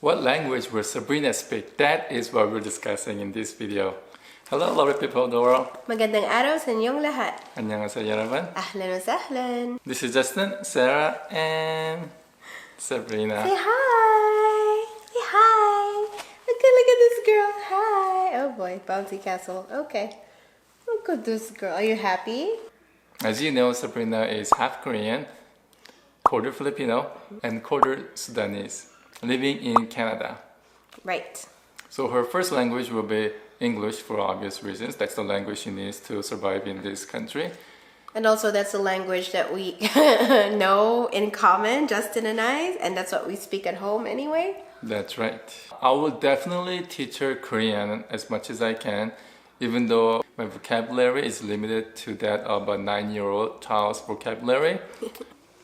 What language will Sabrina speak? That is what we're discussing in this video. Hello, lovely people of the world. Magandang araw sa inyong lahat. 안녕하세요, 여러분. Ahlan wa sahlan. This is Justin, Sarah, and Sabrina. Say hi. Say hi. Look at this girl. Hi. Oh boy, bouncy castle. Okay. Look at this girl. Are you happy? As you know, Sabrina is half Korean, quarter Filipino, and quarter Sudanese, living in Canada. Right. So her first language will be English for obvious reasons. That's the language she needs to survive in this country. And also that's the language that we know in common, Justin and I, and that's what we speak at home anyway. That's right. I will definitely teach her Korean as much as I can, even though my vocabulary is limited to that of a 9-year-old child's vocabulary.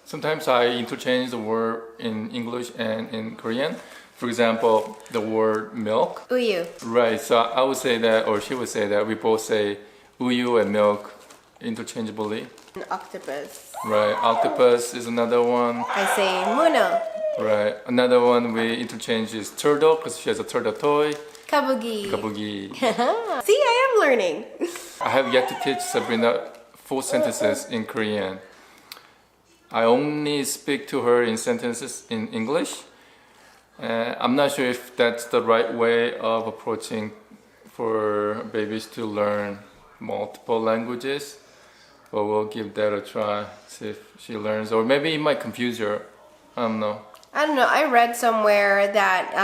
Sometimes I interchange the word in English and in Korean. For example, the word milk. Uyu. Right, so I would say that, or she would say that, we both say uyu and milk interchangeably. An octopus. Right, octopus is another one. I say muno. Right, another one we interchange is turtle, because she has a turtle toy. Kabugi. Kabugi. See, I am learning. I have yet to teach Sabrina full sentences in Korean. I only speak to her in sentences in English. I'm not sure if that's the right way of approaching for babies to learn multiple languages, but we'll give that a try, see if she learns, or maybe it might confuse her. I don't know. I read somewhere that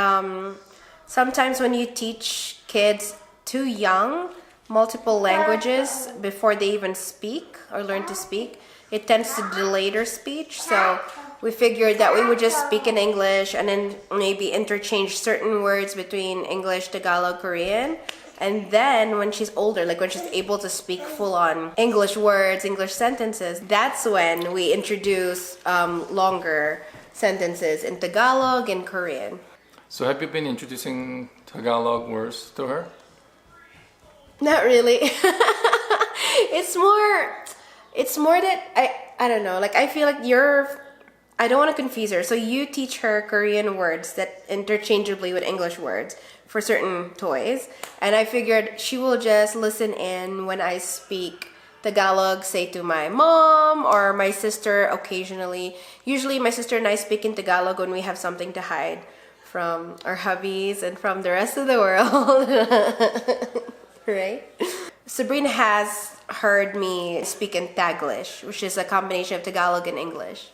sometimes when you teach kids too young multiple languages before they even speak or learn to speak, it tends to delay their speech. So we figured that we would just speak in English and then maybe interchange certain words between English, Tagalog, Korean. And then when she's older, like when she's able to speak full-on English words, English sentences, that's when we introduce longer sentences in Tagalog and Korean. So have you been introducing Tagalog words to her? Not really. It's more that I don't know, like I feel like I don't want to confuse her. So you teach her Korean words that interchangeably with English words for certain toys. And I figured she will just listen in when I speak Tagalog, say to my mom or my sister occasionally. Usually my sister and I speak in Tagalog when we have something to hide from our hubbies and from the rest of the world. Right? Sabrina has heard me speak in Taglish, which is a combination of Tagalog and English.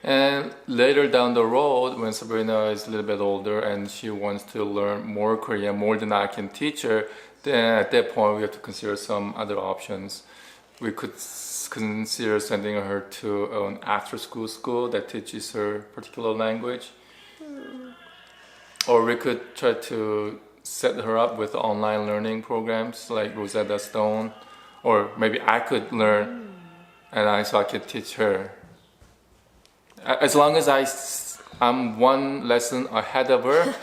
And later down the road, when Sabrina is a little bit older and she wants to learn more Korean, more than I can teach her, then at that point we have to consider some other options. We could consider sending her to an after-school school that teaches her particular language. Or we could try to set her up with online learning programs like Rosetta Stone. Or maybe I could learn and so I could teach her. As long as I'm one lesson ahead of her,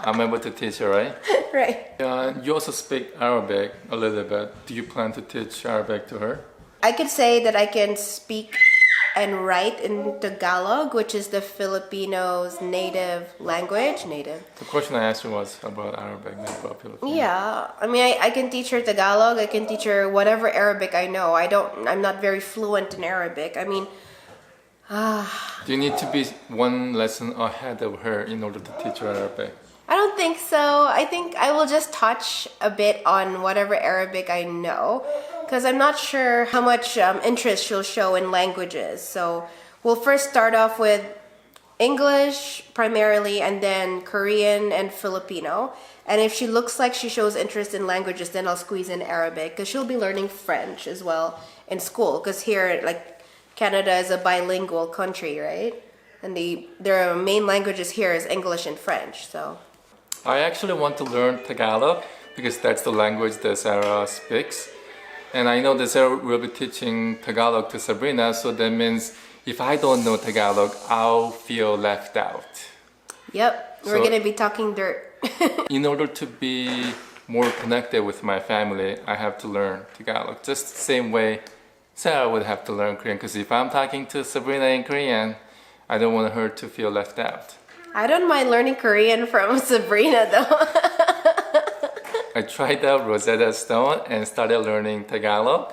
I'm able to teach her, right? Right. You also speak Arabic a little bit. Do you plan to teach Arabic to her? I could say that I can speak and write in Tagalog, which is the Filipinos' native language. The question I asked you was about Arabic, not about Filipino. Yeah, I mean, I can teach her Tagalog. I can teach her whatever Arabic I know. I'm not very fluent in Arabic. I mean, do you need to be one lesson ahead of her in order to teach her Arabic? I don't think so. I think I will just touch a bit on whatever Arabic I know, because I'm not sure how much interest she'll show in languages. So we'll first start off with English primarily, and then Korean and Filipino. And if she looks like she shows interest in languages, then I'll squeeze in Arabic, because she'll be learning French as well in school. Because here, like, Canada is a bilingual country, right? And their main languages here is English and French. So I actually want to learn Tagalog because that's the language that Sarah speaks. And I know that Sarah will be teaching Tagalog to Sabrina, so that means if I don't know Tagalog, I'll feel left out. Yep, we're going to be talking dirt. In order to be more connected with my family, I have to learn Tagalog. Just the same way Sarah would have to learn Korean, because if I'm talking to Sabrina in Korean, I don't want her to feel left out. I don't mind learning Korean from Sabrina though. I tried out Rosetta Stone and started learning Tagalog.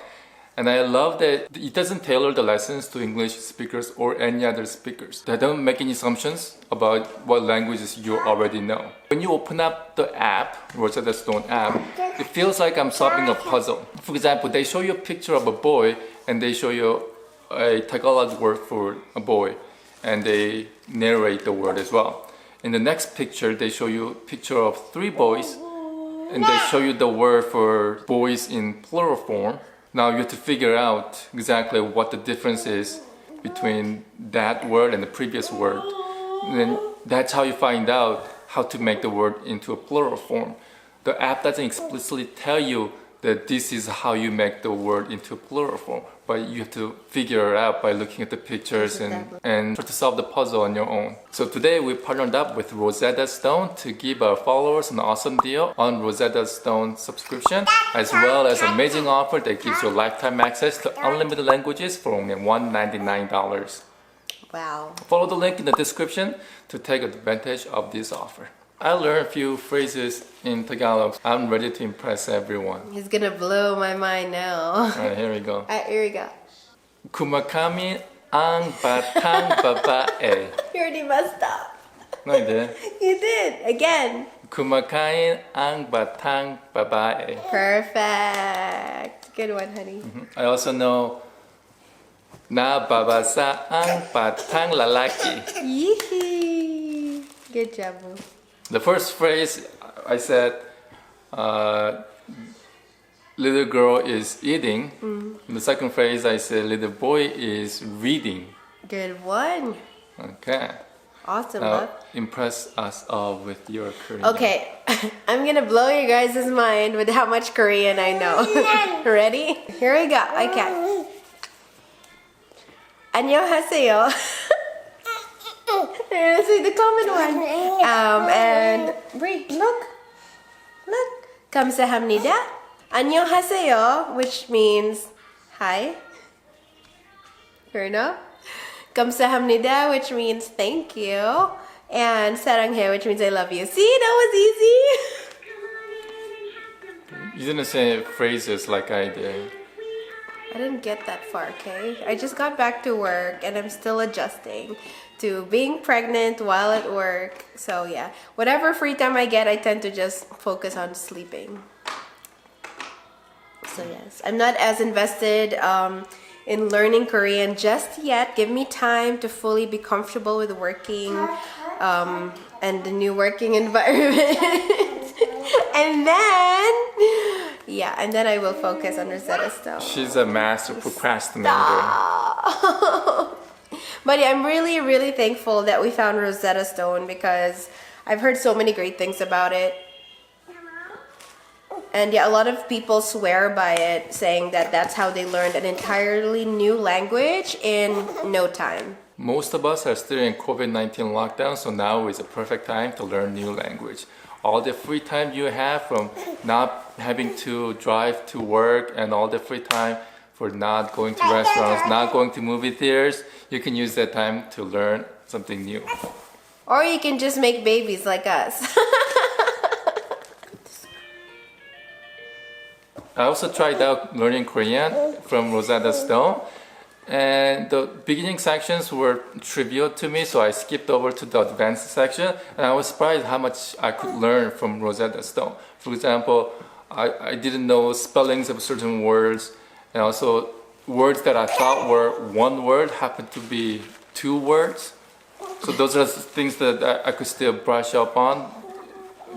And I love that it doesn't tailor the lessons to English speakers or any other speakers. They don't make any assumptions about what languages you already know. When you open up the app, Rosetta Stone app, it feels like I'm solving a puzzle. For example, they show you a picture of a boy and they show you a Tagalog word for a boy and they narrate the word as well. In the next picture, they show you a picture of 3 boys and they show you the word for boys in plural form. Now you have to figure out exactly what the difference is between that word and the previous word. And then that's how you find out how to make the word into a plural form. The app doesn't explicitly tell you that this is how you make the word into a plural form, but you have to figure it out by looking at the pictures and try to solve the puzzle on your own. So today we partnered up with Rosetta Stone to give our followers an awesome deal on Rosetta Stone subscription, as well as an amazing offer that gives you lifetime access to unlimited languages for only $199. Wow. Follow the link in the description to take advantage of this offer. I learned a few phrases in Tagalog. I'm ready to impress everyone. He's gonna blow my mind now. Alright, here we go. Here we go. Kumakain ang batang babae. You already messed up. No, you did. You did. Again. Kumakain ang batang babae. Perfect. Good one, honey. I also know nababasa ang batang lalaki. Yee. Good job, boo. The first phrase I said, little girl is eating. The second phrase I said, little boy is reading. Good one. Okay. Awesome, Now, love. impress us all with your Korean. Okay, I'm gonna blow you guys' mind with how much Korean I know. Ready? Here we go. Okay. 안녕하세요. See the common one. And Brie, look. 감사합니다. 안녕하세요, which means hi. Fair enough. 감사합니다, which means thank you. And 사랑해, which means I love you. See, that was easy. You didn't say phrases like I did. I didn't get that far, okay? I just got back to work and I'm still adjusting to being pregnant while at work. So yeah, whatever free time I get, I tend to just focus on sleeping. So yes, I'm not as invested in learning Korean just yet. Give me time to fully be comfortable with working and the new working environment. And then I will focus on Rosetta Stone. She's a master procrastinator. Stop. But yeah, I'm really, really thankful that we found Rosetta Stone because I've heard so many great things about it. And yeah, a lot of people swear by it, saying that that's how they learned an entirely new language in no time. Most of us are still in COVID-19 lockdown, so now is a perfect time to learn new language. All the free time you have from not having to drive to work and all the free time for not going to restaurants, not going to movie theaters, you can use that time to learn something new. Or you can just make babies like us. I also tried out learning Korean from Rosetta Stone, and the beginning sections were trivial to me, so I skipped over to the advanced section, and I was surprised how much I could learn from Rosetta Stone. For example, I didn't know spellings of certain words, and also words that I thought were one word happened to be 2 words. So those are things that I could still brush up on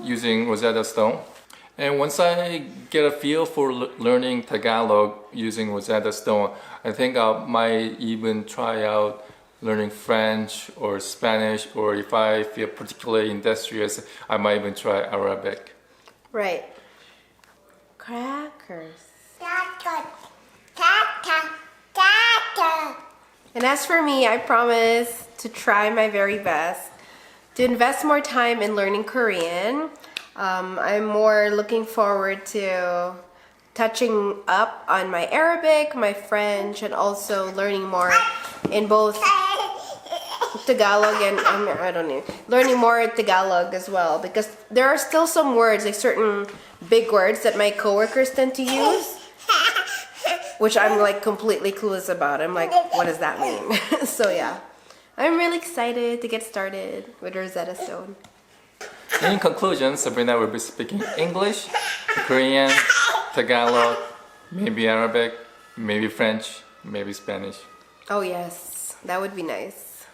using Rosetta Stone. And once I get a feel for learning Tagalog using Rosetta Stone, I think I might even try out learning French or Spanish, or if I feel particularly industrious, I might even try Arabic. Right. Crackers. And as for me, I promise to try my very best to invest more time in learning Korean. I'm more looking forward to touching up on my Arabic, my French, and also learning more in both Tagalog and I don't know, learning more Tagalog as well, because there are still some words, like certain big words that my coworkers tend to use, which I'm like completely clueless about. I'm like, what does that mean? So yeah, I'm really excited to get started with Rosetta Stone. In conclusion, Sabrina will be speaking English, Korean, Tagalog, maybe Arabic, maybe French, maybe Spanish. Oh yes, that would be nice.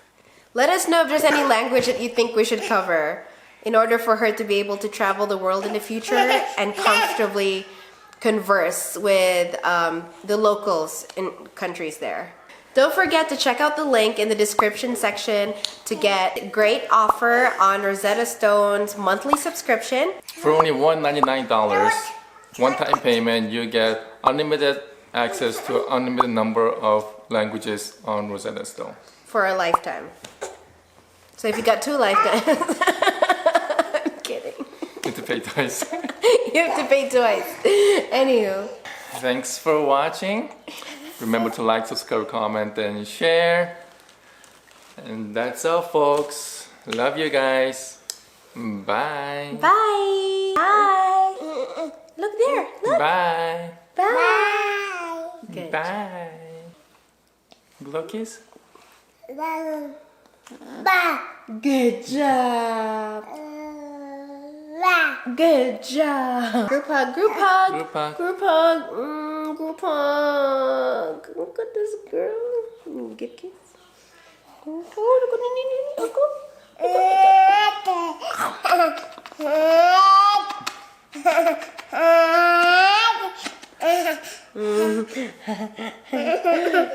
Let us know if there's any language that you think we should cover in order for her to be able to travel the world in the future and comfortably converse with the locals in countries there. Don't forget to check out the link in the description section to get a great offer on Rosetta Stone's monthly subscription. For only $199, one-time payment, you get unlimited access to an unlimited number of languages on Rosetta Stone. For a lifetime. So if you got 2 lifetimes, I'm kidding. You have to pay twice. You have to pay twice. Anywho. Thanks for watching. Remember to like, subscribe, comment, and share. And that's all, folks. Love you guys. Bye. Bye. Bye. Look there. Look. Bye. Bye. Good. Bye. Blow kiss. Good job. Good job. Group hug. Group hug. Group hug. Group hug. Group hug. Look at this girl. Give kiss. Look at